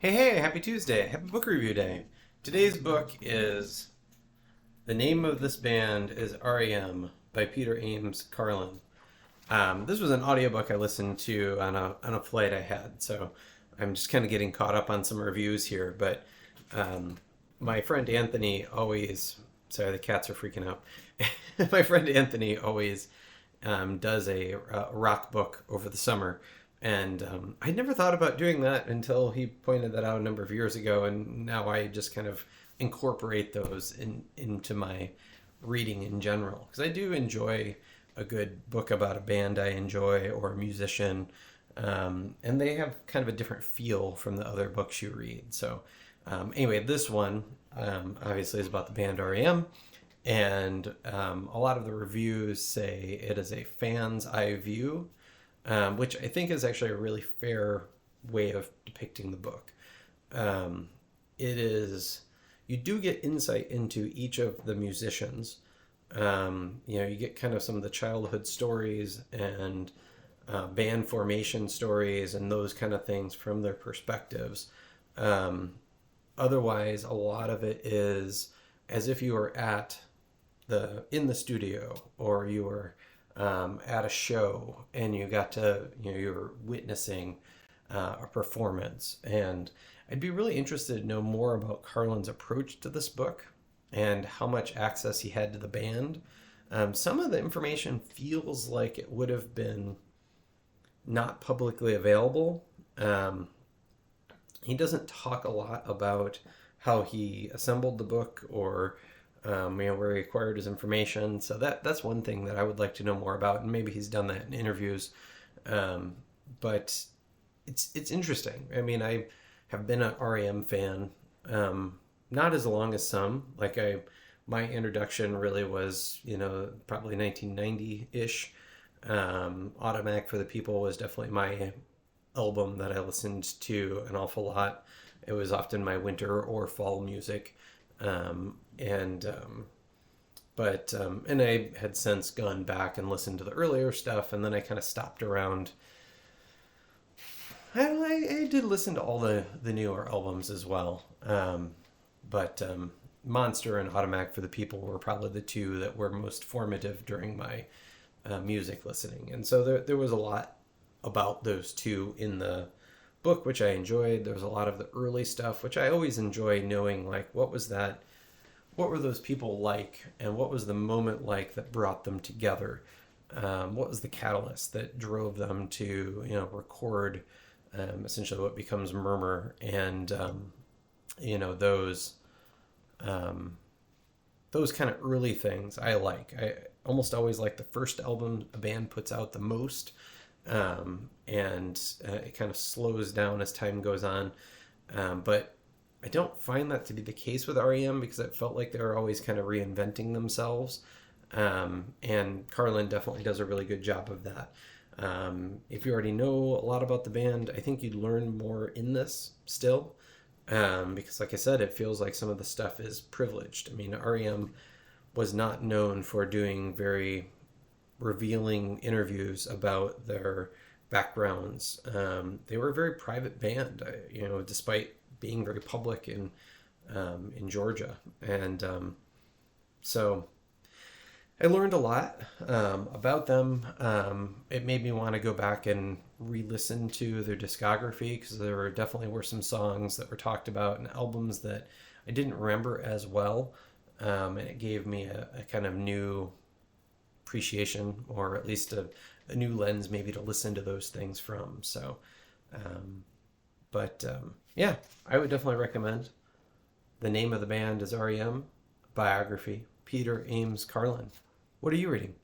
Hey, happy Tuesday. Happy book review day. Today's book is the name of this band is R.E.M. by Peter Ames Carlin. This was an audiobook I listened to on a flight I had, so I'm just kind of getting caught up on some reviews here. But my friend Anthony always, sorry, the cats are freaking out. My friend Anthony always does a rock book over the summer. And I never thought about doing that until he pointed that out a number of years ago. And now I just kind of incorporate those into my reading in general. Because I do enjoy a good book about a band I enjoy or a musician. And they have kind of a different feel from the other books you read. So anyway, this one obviously is about the band R.E.M. And a lot of the reviews say it is a fan's eye view, which I think is actually a really fair way of depicting the book. It is, you do get insight into each of the musicians. You get kind of some of the childhood stories and band formation stories and those kind of things from their perspectives. Otherwise, a lot of it is as if you were in the studio, or you were at a show and you got to, you were witnessing a performance. And I'd be really interested to know more about Carlin's approach to this book and how much access he had to the band. Some of the information feels like it would have been not publicly available. He doesn't talk a lot about how he assembled the book or where he acquired his information. So that's one thing that I would like to know more about, and maybe he's done that in interviews. But it's interesting. I mean, I have been an R.E.M. fan, not as long as some. My introduction really was, probably 1990-ish. Automatic for the People was definitely my album that I listened to an awful lot. It was often my winter or fall music. And I had since gone back and listened to the earlier stuff, and then I kind of stopped around. I did listen to all the newer albums as well, but Monster and Automatic for the People were probably the two that were most formative during my music listening, and so there was a lot about those two in the book, which I enjoyed. There was a lot of the early stuff, which I always enjoy knowing, like, what were those people like, and what was the moment like that brought them together? What was the catalyst that drove them to, record essentially what becomes Murmur, and those kind of early things I like. I almost always like the first album a band puts out the most. It kind of slows down as time goes on. But I don't find that to be the case with R.E.M. because it felt like they were always kind of reinventing themselves. And Carlin definitely does a really good job of that. If you already know a lot about the band, I think you'd learn more in this still. Because like I said, it feels like some of the stuff is privileged. I mean, R.E.M. was not known for doing very revealing interviews about their backgrounds. They were a very private band, despite being very public in Georgia. And so I learned a lot about them. It made me want to go back and re-listen to their discography, because there definitely were some songs that were talked about and albums that I didn't remember as well. And it gave me a kind of new appreciation, or at least a new lens maybe to listen to those things from. So yeah, I would definitely recommend. The name of the band is R.E.M. Biography, Peter Ames Carlin. What are you reading?